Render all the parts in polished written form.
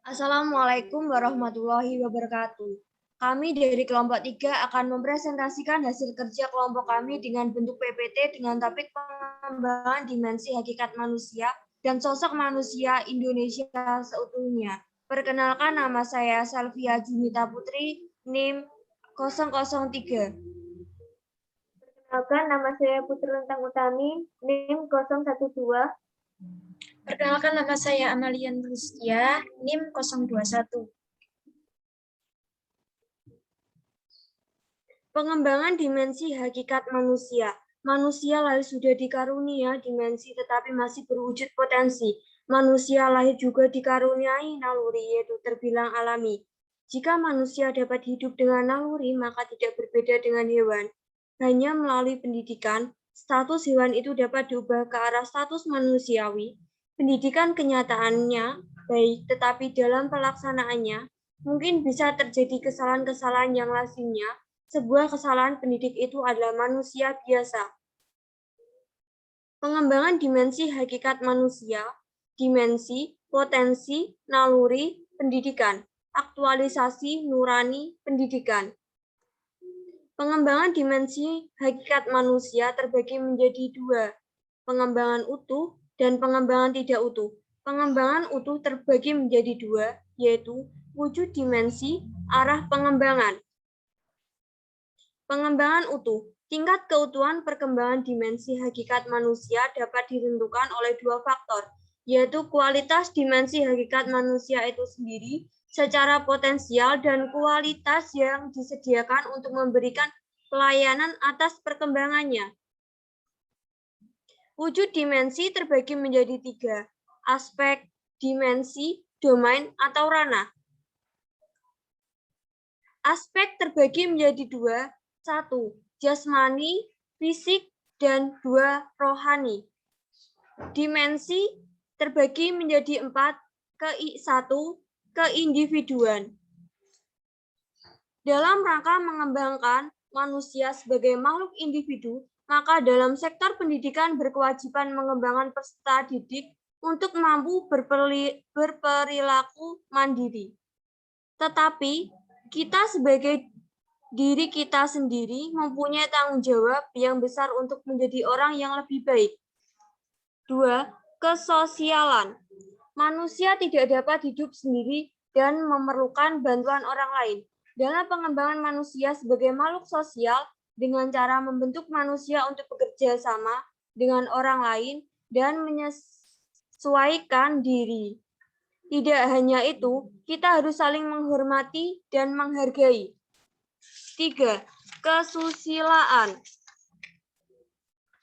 Assalamualaikum warahmatullahi wabarakatuh. Kami dari kelompok 3 akan mempresentasikan hasil kerja kelompok kami dengan bentuk PPT dengan topik pengembangan dimensi hakikat manusia dan sosok manusia Indonesia seutuhnya. Perkenalkan, nama saya Salvia Junita Putri, NIM 003. Perkenalkan, nama saya Putri Lentang Utami, NIM 012. Perkenalkan, nama saya Amalia Nurustia, NIM 021. Pengembangan dimensi hakikat manusia. Manusia lahir sudah dikarunia dimensi tetapi masih berwujud potensi. Manusia lahir juga dikaruniai naluri, yaitu terbilang alami. Jika manusia dapat hidup dengan naluri, maka tidak berbeda dengan hewan. Hanya melalui pendidikan, status hewan itu dapat diubah ke arah status manusiawi. Pendidikan kenyataannya baik, tetapi dalam pelaksanaannya mungkin bisa terjadi kesalahan-kesalahan yang lazimnya. Sebuah kesalahan pendidik itu adalah manusia biasa. Pengembangan dimensi hakikat manusia, dimensi, potensi, naluri, pendidikan, aktualisasi, nurani, pendidikan. Pengembangan dimensi hakikat manusia terbagi menjadi dua, pengembangan utuh dan pengembangan tidak utuh. Pengembangan utuh terbagi menjadi dua, yaitu wujud dimensi, arah pengembangan. Pengembangan utuh. Tingkat keutuhan perkembangan dimensi hakikat manusia dapat ditentukan oleh dua faktor, yaitu kualitas dimensi hakikat manusia itu sendiri secara potensial dan kualitas yang disediakan untuk memberikan pelayanan atas perkembangannya. Wujud dimensi terbagi menjadi tiga, aspek, dimensi, domain, atau ranah. Aspek terbagi menjadi dua, satu, jasmani, fisik, dan dua, rohani. Dimensi terbagi menjadi empat, satu, keindividuan. Dalam rangka mengembangkan manusia sebagai makhluk individu, maka dalam sektor pendidikan berkewajiban mengembangkan peserta didik untuk mampu berperilaku mandiri. Tetapi kita sebagai diri kita sendiri mempunyai tanggung jawab yang besar untuk menjadi orang yang lebih baik. 2. Kesosialan. Manusia tidak dapat hidup sendiri dan memerlukan bantuan orang lain. Dalam pengembangan manusia sebagai makhluk sosial dengan cara membentuk manusia untuk bekerja sama dengan orang lain dan menyesuaikan diri. Tidak hanya itu, kita harus saling menghormati dan menghargai. 3. Kesusilaan.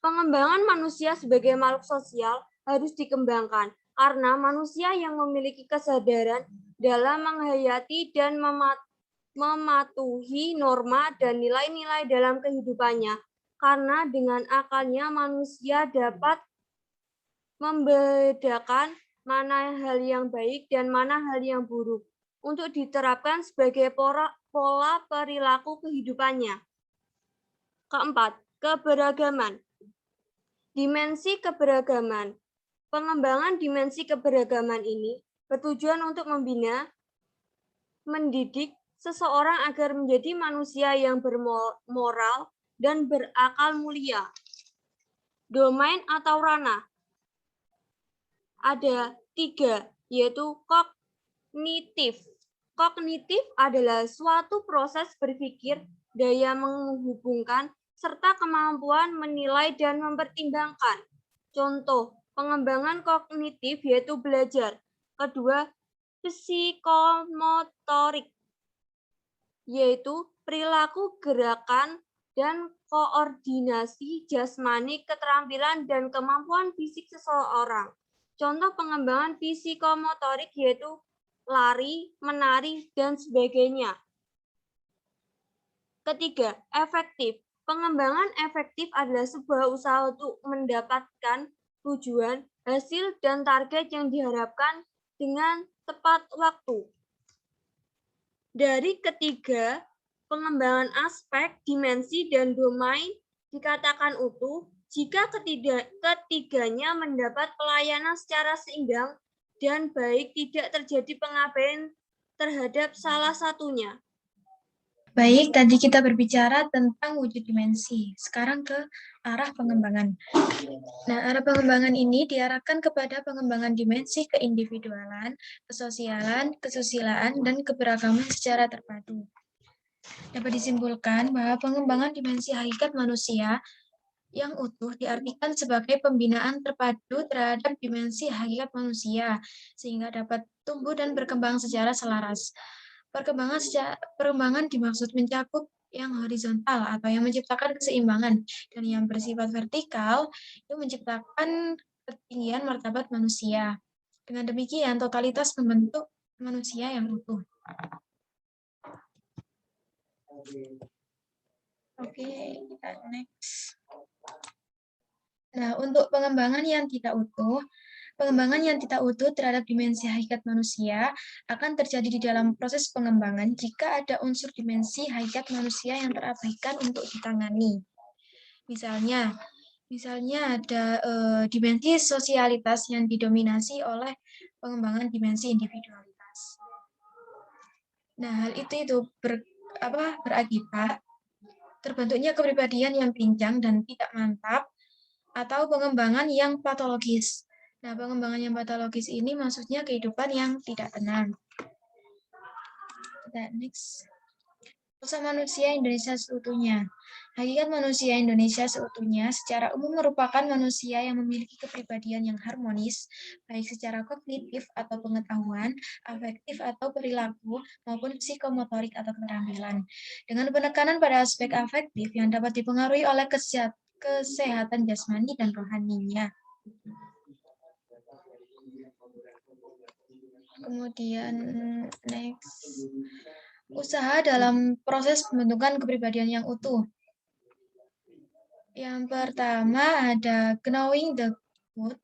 Pengembangan manusia sebagai makhluk sosial harus dikembangkan karena manusia yang memiliki kesadaran dalam menghayati dan mematuhi norma dan nilai-nilai dalam kehidupannya. Karena dengan akalnya manusia dapat membedakan mana hal yang baik dan mana hal yang buruk untuk diterapkan sebagai pola perilaku kehidupannya. Keempat, keberagaman. Dimensi keberagaman. Pengembangan dimensi keberagaman ini bertujuan untuk membina, mendidik seseorang agar menjadi manusia yang bermoral dan berakal mulia. Domain atau ranah. Ada 3, yaitu kognitif. Kognitif adalah suatu proses berpikir, daya menghubungkan, serta kemampuan menilai dan mempertimbangkan. Contoh, pengembangan kognitif yaitu belajar. Kedua, psikomotorik, yaitu perilaku gerakan dan koordinasi jasmani, keterampilan, dan kemampuan fisik seseorang. Contoh pengembangan psikomotorik yaitu lari, menari, dan sebagainya. Ketiga, efektif. Pengembangan efektif adalah sebuah usaha untuk mendapatkan tujuan, hasil, dan target yang diharapkan dengan tepat waktu. Dari ketiga, pengembangan aspek, dimensi, dan domain dikatakan utuh jika ketiganya mendapat pelayanan secara seimbang dan baik tidak terjadi pengabaian terhadap salah satunya. Baik, tadi kita berbicara tentang wujud dimensi. Sekarang ke arah pengembangan. Nah, arah pengembangan ini diarahkan kepada pengembangan dimensi keindividualan, kesosialan, kesusilaan, dan keberagaman secara terpadu. Dapat disimpulkan bahwa pengembangan dimensi hakikat manusia yang utuh diartikan sebagai pembinaan terpadu terhadap dimensi hakikat manusia, sehingga dapat tumbuh dan berkembang secara selaras. Perkembangan dimaksud mencakup yang horizontal atau yang menciptakan keseimbangan, dan yang bersifat vertikal itu menciptakan ketinggian martabat manusia. Dengan demikian, totalitas membentuk manusia yang utuh. Oke, next. Nah, untuk pengembangan yang tidak utuh terhadap dimensi hakikat manusia akan terjadi di dalam proses pengembangan jika ada unsur dimensi hakikat manusia yang terabaikan untuk ditangani. Misalnya ada dimensi sosialitas yang didominasi oleh pengembangan dimensi individualitas. Nah, hal itu berakibat terbentuknya kepribadian yang pincang dan tidak mantap, atau pengembangan yang patologis. Nah, pengembangan yang patologis ini maksudnya kehidupan yang tidak tenang. Next. Sosok manusia Indonesia seutuhnya. Hakikat manusia Indonesia seutuhnya secara umum merupakan manusia yang memiliki kepribadian yang harmonis, baik secara kognitif atau pengetahuan, afektif atau perilaku, maupun psikomotorik atau keterampilan. Dengan penekanan pada aspek afektif yang dapat dipengaruhi oleh kesehatan jasmani dan rohaninya. Kemudian next, usaha dalam proses pembentukan kepribadian yang utuh. Yang pertama ada knowing the good.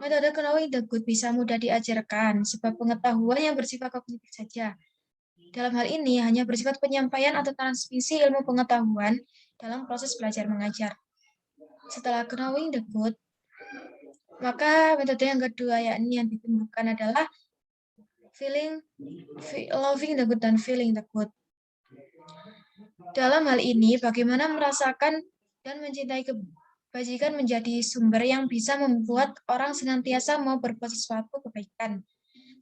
Metode knowing the good bisa mudah diajarkan sebab pengetahuan yang bersifat kognitif saja. Dalam hal ini hanya bersifat penyampaian atau transmisi ilmu pengetahuan dalam proses belajar mengajar. Setelah knowing the good, maka metode yang kedua yakni yang ditemukan adalah loving the good dan feeling the good. Dalam hal ini, bagaimana merasakan dan mencintai kebajikan menjadi sumber yang bisa membuat orang senantiasa mau berbuat sesuatu kebaikan.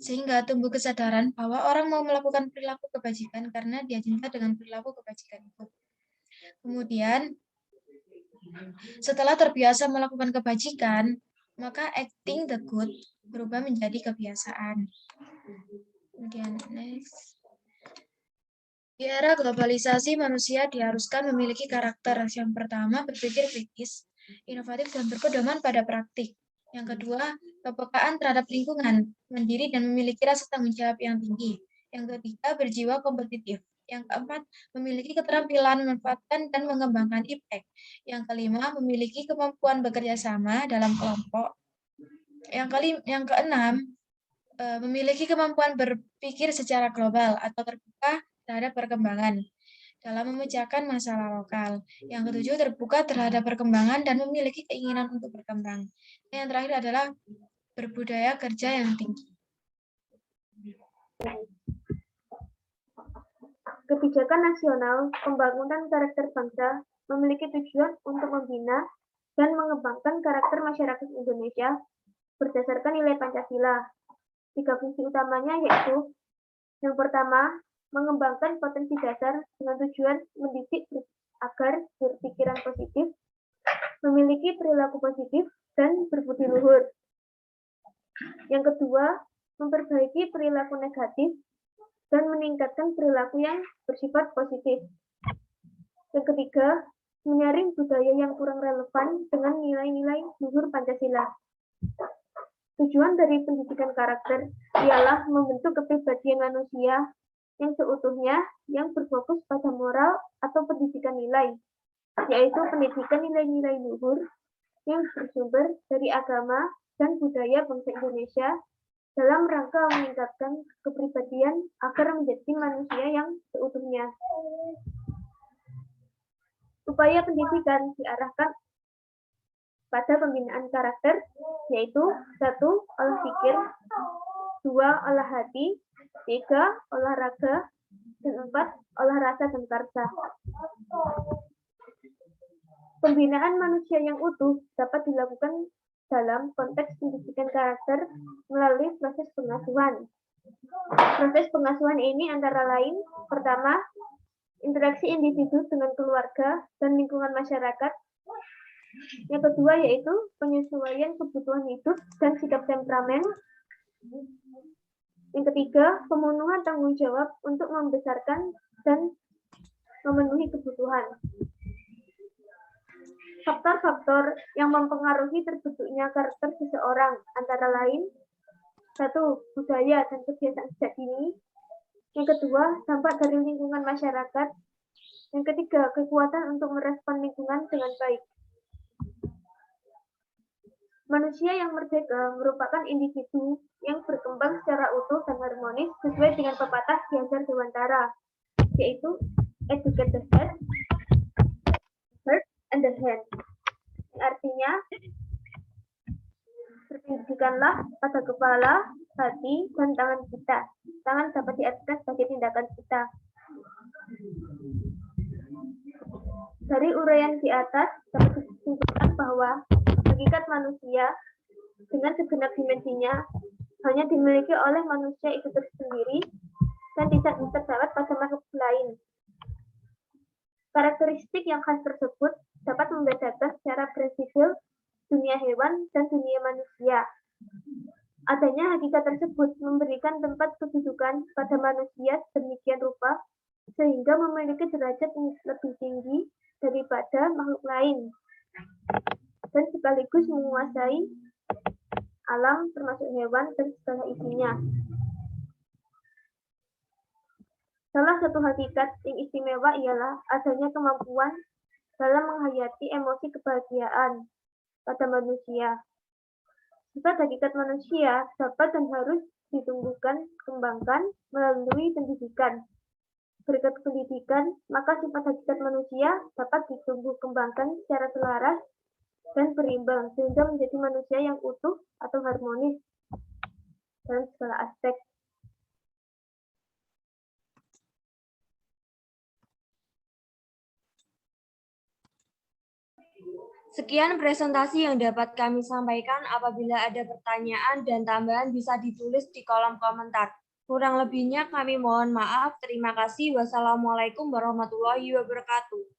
Sehingga tumbuh kesadaran bahwa orang mau melakukan perilaku kebajikan karena dia cinta dengan perilaku kebajikan itu. Kemudian, setelah terbiasa melakukan kebajikan, maka acting the good berubah menjadi kebiasaan. Kemudian next. Di era globalisasi, manusia diharuskan memiliki karakter. Yang pertama, berpikir kritis, inovatif, dan berpedoman pada praktik. Yang kedua, kepekaan terhadap lingkungan, mandiri, dan memiliki rasa tanggung jawab yang tinggi. Yang ketiga, berjiwa kompetitif. Yang keempat, memiliki keterampilan memanfaatkan dan mengembangkan impact. Yang kelima, memiliki kemampuan bekerja sama dalam kelompok. Yang keenam, memiliki kemampuan berpikir secara global atau terbuka terhadap perkembangan dalam memecahkan masalah lokal. Yang ketujuh, terbuka terhadap perkembangan dan memiliki keinginan untuk berkembang. Yang terakhir adalah berbudaya kerja yang tinggi. Kebijakan nasional pembangunan karakter bangsa memiliki tujuan untuk membina dan mengembangkan karakter masyarakat Indonesia berdasarkan nilai Pancasila. 3 fungsi utamanya yaitu yang pertama, mengembangkan potensi dasar dengan tujuan mendidik agar berpikiran positif, memiliki perilaku positif, dan berbudi luhur. Yang kedua, memperbaiki perilaku negatif dan meningkatkan perilaku yang bersifat positif. Yang ketiga, menyaring budaya yang kurang relevan dengan nilai-nilai luhur Pancasila. Tujuan dari pendidikan karakter ialah membentuk kepribadian manusia yang seutuhnya yang berfokus pada moral atau pendidikan nilai, yaitu pendidikan nilai-nilai luhur yang bersumber dari agama dan budaya bangsa Indonesia dalam rangka meningkatkan kepribadian agar menjadi manusia yang seutuhnya. Upaya pendidikan diarahkan pada pembinaan karakter, yaitu 1. Olah pikir, 2. Olah hati, 3. Olahraga, dan 4. Olah rasa dan karsa. Pembinaan manusia yang utuh dapat dilakukan dalam konteks pendidikan karakter melalui proses pengasuhan. Proses pengasuhan ini antara lain, pertama, interaksi individu dengan keluarga dan lingkungan masyarakat. Yang kedua yaitu penyesuaian kebutuhan hidup dan sikap temperamen. Yang ketiga, pemenuhan tanggung jawab untuk membesarkan dan memenuhi kebutuhan. Faktor-faktor yang mempengaruhi terbentuknya karakter seseorang antara lain, 1. Budaya dan kebiasaan sejak dini. Yang kedua, dampak dari lingkungan masyarakat. Yang ketiga, kekuatan untuk merespon lingkungan dengan baik. Manusia yang merdeka merupakan individu yang berkembang secara utuh dan harmonis sesuai dengan pepatah Ki Dewantara, yaitu educate the head, heart, and the hand. Yang artinya, berpendidikanlah pada kepala, hati, dan tangan kita. Tangan dapat diartikan sebagai tindakan kita. Dari uraian di atas dapat disimpulkan bahwa hakikat manusia dengan segenap dimensinya hanya dimiliki oleh manusia itu tersendiri dan tidak bisa terdapat pada makhluk lain. Karakteristik yang khas tersebut dapat membedakan secara prinsipil dunia hewan dan dunia manusia. Adanya hakikat tersebut memberikan tempat kedudukan pada manusia sedemikian rupa sehingga memiliki derajat yang lebih tinggi daripada makhluk lain dan sekaligus menguasai alam termasuk hewan dan segala isinya. Salah satu hakikat yang istimewa ialah adanya kemampuan dalam menghayati emosi kebahagiaan pada manusia. Sifat hakikat manusia dapat dan harus ditumbuhkan, kembangkan melalui pendidikan. Berkat pendidikan, maka sifat hakikat manusia dapat ditumbuh kembangkan secara selaras dan berimbang sehingga menjadi manusia yang utuh atau harmonis dalam segala aspek. Sekian presentasi yang dapat kami sampaikan. Apabila ada pertanyaan dan tambahan bisa ditulis di kolom komentar. Kurang lebihnya kami mohon maaf. Terima kasih. Wassalamualaikum warahmatullahi wabarakatuh.